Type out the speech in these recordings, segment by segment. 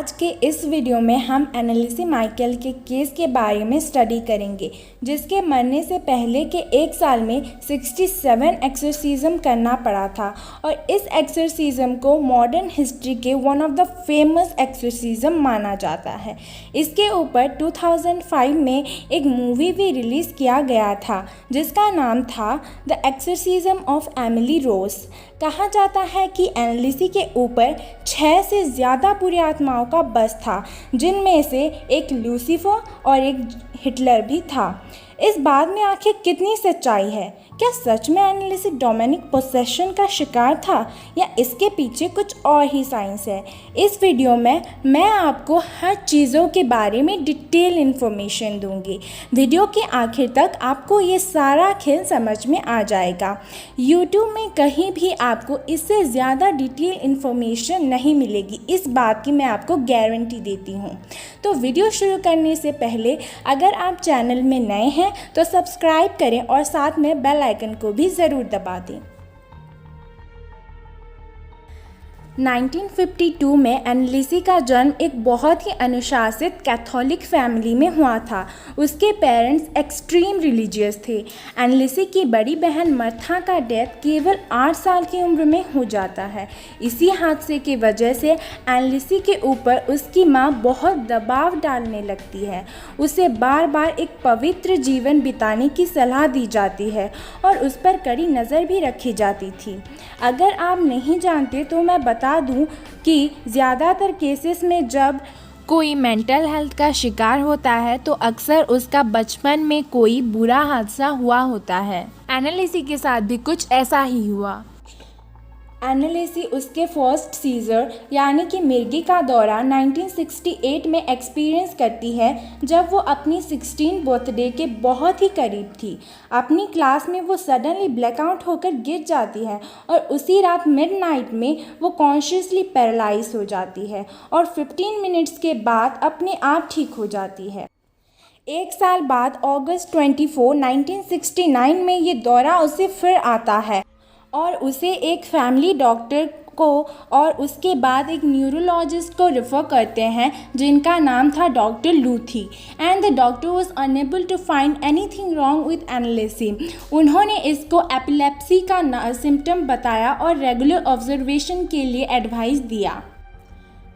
आज के इस वीडियो में हम एनालिसी माइकल के केस के बारे में स्टडी करेंगे, जिसके मरने से पहले के एक साल में 67 एक्सोर्सिज्म करना पड़ा था और इस एक्सोर्सिज्म को मॉडर्न हिस्ट्री के one of the famous exorcism माना जाता है। इसके ऊपर 2005 में एक मूवी भी रिलीज़ किया गया था जिसका नाम था the exorcism of Emily Rose. कहा जाता है कि एनालिसी के ऊपर 6 से ज़्यादा बुरी आत्माओं का बस था, जिनमें से एक लूसीफर और एक हिटलर भी था। इस बात में आखिर कितनी सच्चाई है? क्या सच में एनालिसी डोमेनिक पोसेशन का शिकार था या इसके पीछे कुछ और ही साइंस है? इस वीडियो में मैं आपको हर चीज़ों के बारे में डिटेल इन्फॉर्मेशन दूंगी। वीडियो के आखिर तक आपको ये सारा खेल समझ में आ जाएगा। यूट्यूब में कहीं भी आपको इससे ज़्यादा डिटेल इन्फॉर्मेशन नहीं मिलेगी, इस बात की मैं आपको गारंटी देती हूँ। तो वीडियो शुरू करने से पहले अगर आप चैनल में नए हैं तो सब्सक्राइब करें और साथ में बेल आइकन को भी ज़रूर दबा दें। 1952 में एनालिसी का जन्म एक बहुत ही अनुशासित कैथोलिक फैमिली में हुआ था। उसके पेरेंट्स एक्सट्रीम रिलीजियस थे। एनालिसी की बड़ी बहन मर्था का डेथ केवल 8 साल की उम्र में हो जाता है। इसी हादसे की वजह से एनालिसी के ऊपर उसकी माँ बहुत दबाव डालने लगती है। उसे बार बार एक पवित्र जीवन बिताने की सलाह दी जाती है और उस पर कड़ी नज़र भी रखी जाती थी। अगर आप नहीं जानते तो मैं बता दूं कि ज़्यादातर केसेस में जब कोई मेंटल हेल्थ का शिकार होता है तो अक्सर उसका बचपन में कोई बुरा हादसा हुआ होता है। एनालिसी के साथ भी कुछ ऐसा ही हुआ। एनालिसी उसके फर्स्ट सीजर यानी कि मिर्गी का दौरा 1968 में एक्सपीरियंस करती है, जब वो अपनी 16 बर्थडे के बहुत ही करीब थी। अपनी क्लास में वो सडनली ब्लैकआउट होकर गिर जाती है और उसी रात मिडनाइट में वो कॉन्शियसली पैरालाइज हो जाती है और 15 मिनट्स के बाद अपने आप ठीक हो जाती है। एक साल बाद अगस्त 24, 1969 में ये दौरा उसे फिर आता है और उसे एक फैमिली डॉक्टर को और उसके बाद एक न्यूरोलॉजिस्ट को रेफ़र करते हैं जिनका नाम था doctor Luthy, and the doctor was unable to find anything wrong with Anneliese. उन्होंने इसको एपिलेप्सी का सिम्टम बताया और रेगुलर ऑब्जर्वेशन के लिए एडवाइस दिया।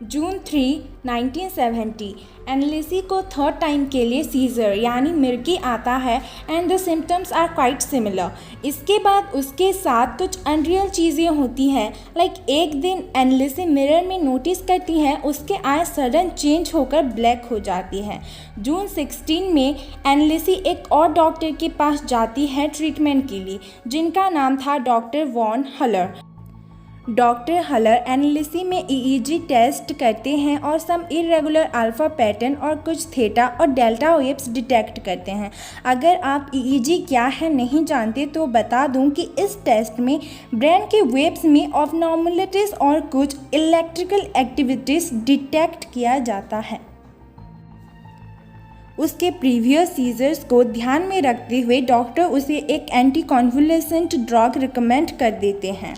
जून 3, 1970 एनालिसी को थर्ड टाइम के लिए सीजर यानी मिर्गी आता है and the symptoms are quite similar. इसके बाद उसके साथ कुछ अनरियल चीज़ें होती हैं, लाइक एक दिन एनालिसी मिरर में नोटिस करती है उसके आईज सडन चेंज होकर ब्लैक हो जाती हैं। जून 16 में एनालिसी एक और डॉक्टर के पास जाती है ट्रीटमेंट के लिए, जिनका नाम था doctor von Haller. Doctor Haller Anneliese में ईईजी टेस्ट करते हैं और सम इरेगुलर अल्फा पैटर्न और कुछ थीटा और डेल्टा वेव्स डिटेक्ट करते हैं। अगर आप ईईजी क्या है नहीं जानते तो बता दूं कि इस टेस्ट में ब्रेन के वेव्स में ऑबनॉर्मलिटीज़ और कुछ इलेक्ट्रिकल एक्टिविटीज़ डिटेक्ट किया जाता है। उसके प्रीवियस सीजर्स को ध्यान में रखते हुए डॉक्टर उसे एक एंटी कॉन्वुलेसेंट ड्रग रिकमेंड कर देते हैं।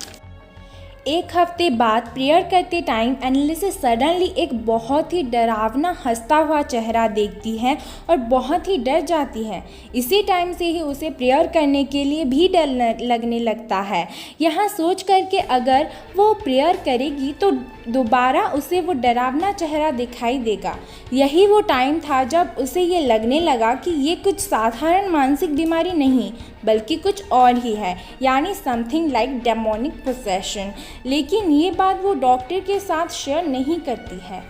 एक हफ्ते बाद प्रेयर करते टाइम एनालिसी सडनली एक बहुत ही डरावना हंसता हुआ चेहरा देखती है और बहुत ही डर जाती है। इसी टाइम से ही उसे प्रेयर करने के लिए भी डर लगने लगता है। यहाँ सोच करके अगर वो प्रेयर करेगी तो दोबारा उसे वो डरावना चेहरा दिखाई देगा। यही वो टाइम था जब उसे ये लगने लगा कि ये कुछ साधारण मानसिक बीमारी नहीं बल्कि कुछ और ही है, यानी समथिंग लाइक डेमोनिक पोसेशन। लेकिन ये बात वो डॉक्टर के साथ शेयर नहीं करती है।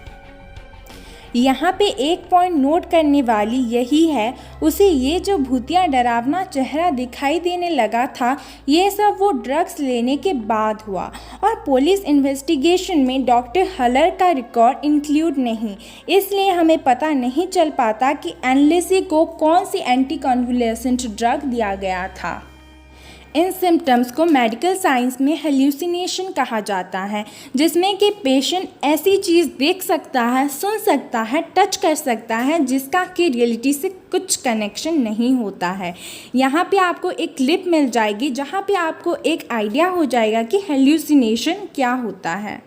यहाँ पे एक पॉइंट नोट करने वाली यही है, उसे ये जो भूतिया डरावना चेहरा दिखाई देने लगा था ये सब वो ड्रग्स लेने के बाद हुआ और पुलिस इन्वेस्टिगेशन में डॉक्टर हलर का रिकॉर्ड इंक्लूड नहीं, इसलिए हमें पता नहीं चल पाता कि एनालिसी को कौन सी एंटी कॉन्वुलेसेंट ड्रग दिया गया था। इन सिम्टम्स को मेडिकल साइंस में हेल्यूसिनेशन कहा जाता है, जिसमें कि पेशेंट ऐसी चीज़ देख सकता है, सुन सकता है, टच कर सकता है जिसका कि रियलिटी से कुछ कनेक्शन नहीं होता है। यहाँ पे आपको एक क्लिप मिल जाएगी जहाँ पे आपको एक आइडिया हो जाएगा कि हेल्यूसिनेशन क्या होता है।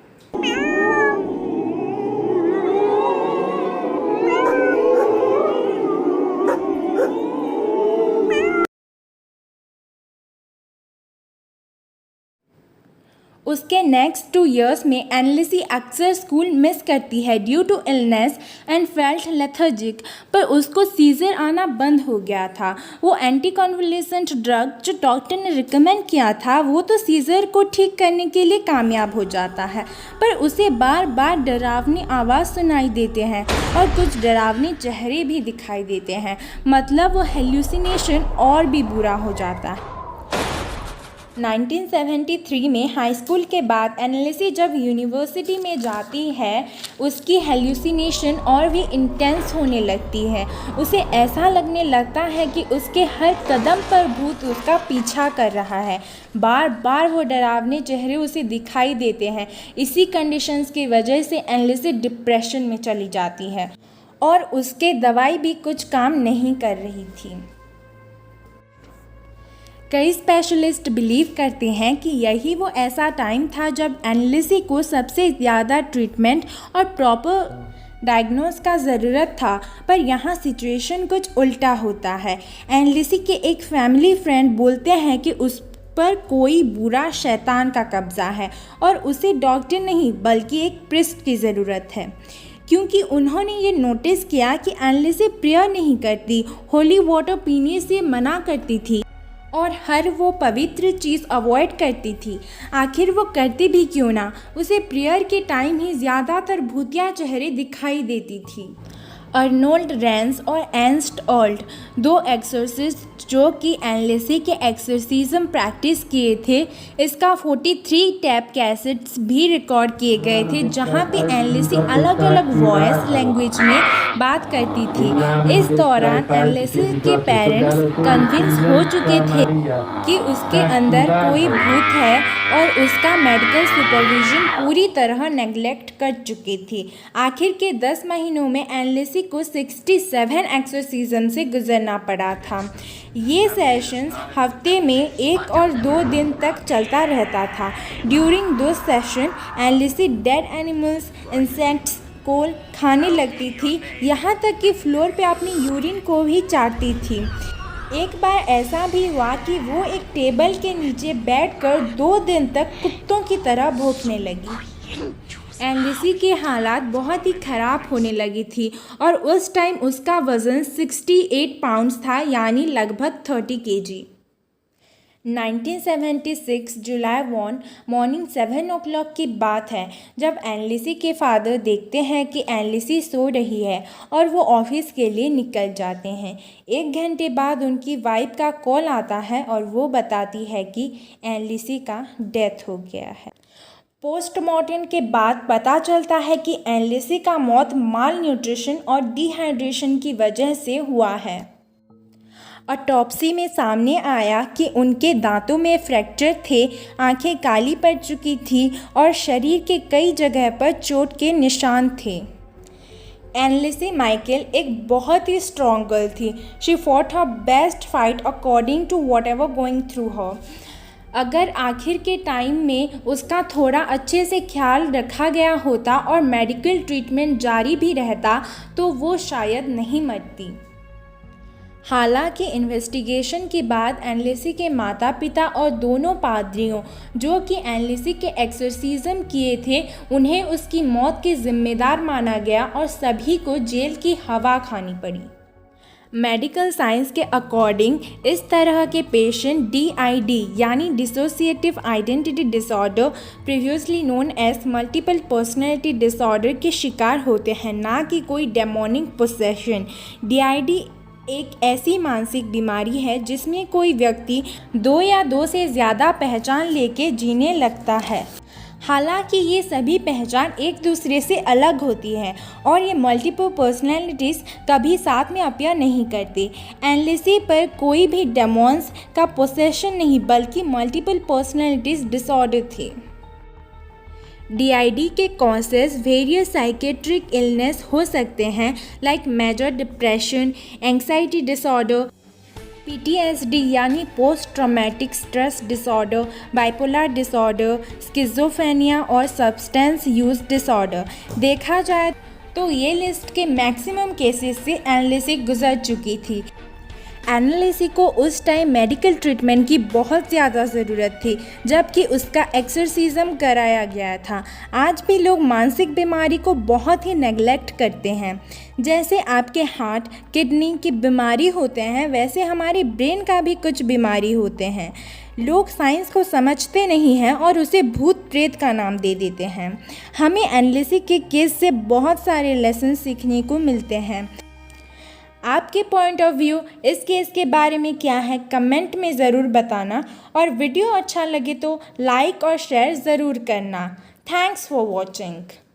उसके नेक्स्ट 2 इयर्स में एनालिसी अक्सर स्कूल मिस करती है due to illness and felt lethargic, पर उसको सीजर आना बंद हो गया था। वो एंटी कॉन्वलेसेंट ड्रग जो डॉक्टर ने रिकमेंड किया था वो तो सीजर को ठीक करने के लिए कामयाब हो जाता है, पर उसे बार बार डरावनी आवाज़ सुनाई देते हैं और कुछ डरावनी चेहरे भी दिखाई देते हैं, मतलब वो हेल्यूसिनेशन और भी बुरा हो जाता है। 1973 में हाई स्कूल के बाद एनालिसी जब यूनिवर्सिटी में जाती है उसकी हेल्यूसिनेशन और भी इंटेंस होने लगती है। उसे ऐसा लगने लगता है कि उसके हर कदम पर भूत उसका पीछा कर रहा है। बार बार वो डरावने चेहरे उसे दिखाई देते हैं। इसी कंडीशंस की वजह से एनालिसी डिप्रेशन में चली जाती है और उसके दवाई भी कुछ काम नहीं कर रही थी। कई स्पेशलिस्ट बिलीव करते हैं कि यही वो ऐसा टाइम था जब एनालिसी को सबसे ज़्यादा ट्रीटमेंट और प्रॉपर डायग्नोस का ज़रूरत था, पर यहाँ सिचुएशन कुछ उल्टा होता है। एनालिसी के एक फैमिली फ्रेंड बोलते हैं कि उस पर कोई बुरा शैतान का कब्ज़ा है और उसे डॉक्टर नहीं बल्कि एक प्रिस्ट की ज़रूरत है, क्योंकि उन्होंने ये नोटिस किया कि एनालिसी प्रेयर नहीं करती, होली वाटर पीने से मना करती थी और हर वो पवित्र चीज़ अवॉइड करती थी। आखिर वो करती भी क्यों ना, उसे प्रेयर के टाइम ही ज़्यादातर भूतिया चेहरे दिखाई देती थी। अर्नोल्ड रेंस और एर्नस्ट ऑल्ट, 2 एक्सोर्सिस्ट जो कि एनालिसी के एक्सोर्सिज्म प्रैक्टिस किए थे, इसका 43 टैप कैसेट्स भी रिकॉर्ड किए गए थे जहाँ पे एनालिसी अलग अलग वॉइस लैंग्वेज में बात करती थी। इस दौरान एनालिसी के पेरेंट्स कन्विंस हो चुके थे कि उसके अंदर कोई भूत है और उसका मेडिकल सुपरविजन पूरी तरह नेग्लेक्ट कर चुकी थी। आखिर के 10 महीनों में एनालिसी को 67 एक्सोर्सिज्म से गुजरना पड़ा था। ये सेशंस हफ्ते में 1 और 2 दिन तक चलता रहता था। ड्यूरिंग दो सेशन एनालिसी डेड एनिमल्स, इंसेक्ट्स को खाने लगती थी, यहाँ तक कि फ्लोर पे अपनी यूरिन को भी चाटती थी। एक बार ऐसा भी हुआ कि वो एक टेबल के नीचे बैठकर 2 दिन तक कुत्तों की तरह भौंकने लगी। एनालिसी के हालात बहुत ही ख़राब होने लगी थी और उस टाइम उसका वज़न 68 पाउंड्स था, यानी लगभग 30 केजी। 1976 जुलाई 1 मॉर्निंग 7 o'clock की बात है जब एनालिसी के फादर देखते हैं कि एनालिसी सो रही है और वो ऑफिस के लिए निकल जाते हैं। 1 घंटे बाद उनकी वाइफ का कॉल आता है और वो बताती है कि एनालिसी का डेथ हो गया है। पोस्टमार्टम के बाद पता चलता है कि एनालिसी का मौत माल न्यूट्रिशन और डिहाइड्रेशन की वजह से हुआ है। ऑटोप्सी में सामने आया कि उनके दांतों में फ्रैक्चर थे, आंखें काली पड़ चुकी थी और शरीर के कई जगह पर चोट के निशान थे। एनालिसी माइकल एक बहुत ही स्ट्रॉन्ग गर्ल थी। She fought her best fight according to whatever going through her. अगर आखिर के टाइम में उसका थोड़ा अच्छे से ख्याल रखा गया होता और मेडिकल ट्रीटमेंट जारी भी रहता तो वो शायद नहीं मरती। हालांकि इन्वेस्टिगेशन के बाद एनालिसी के माता पिता और दोनों पादरियों जो कि एनालिसी के एक्सोर्सिज्म किए थे, उन्हें उसकी मौत के जिम्मेदार माना गया और सभी को जेल की हवा खानी पड़ी। मेडिकल साइंस के अकॉर्डिंग इस तरह के पेशेंट DID यानी dissociative identity disorder, previously known as multiple personality disorder के शिकार होते हैं, ना कि कोई डेमोनिक पोसेशन। DID एक ऐसी मानसिक बीमारी है जिसमें कोई व्यक्ति 2 या 2 से ज़्यादा पहचान लेके जीने लगता है। हालांकि ये सभी पहचान एक दूसरे से अलग होती है और ये मल्टीपल पर्सनैलिटीज़ कभी साथ में अपीयर नहीं करती। एनालिसी पर कोई भी डेमोन्स का पोसेशन नहीं बल्कि मल्टीपल पर्सनैलिटीज़ डिसऑर्डर थी। DID के कॉजेज वेरियस साइकेट्रिक इलनेस हो सकते हैं like major depression, anxiety disorder, PTSD यानी post traumatic stress disorder, bipolar disorder, schizophrenia और सब्सटेंस यूज डिसऑर्डर। देखा जाए तो ये लिस्ट के मैक्सिमम केसेस से एनालिसी गुजर चुकी थी। एनालिसी को उस टाइम मेडिकल ट्रीटमेंट की बहुत ज़्यादा ज़रूरत थी, जबकि उसका एक्सोर्सिज्म कराया गया था। आज भी लोग मानसिक बीमारी को बहुत ही नेग्लेक्ट करते हैं। जैसे आपके हार्ट, किडनी की बीमारी होते हैं, वैसे हमारी ब्रेन का भी कुछ बीमारी होते हैं। लोग साइंस को समझते नहीं हैं और उसे भूत प्रेत का नाम दे देते हैं। हमें एनालिसी के केस से बहुत सारे लेसन सीखने को मिलते हैं। आपके पॉइंट ऑफ व्यू इस केस के बारे में क्या है, कमेंट में ज़रूर बताना, और वीडियो अच्छा लगे तो लाइक और शेयर ज़रूर करना। Thanks for watching.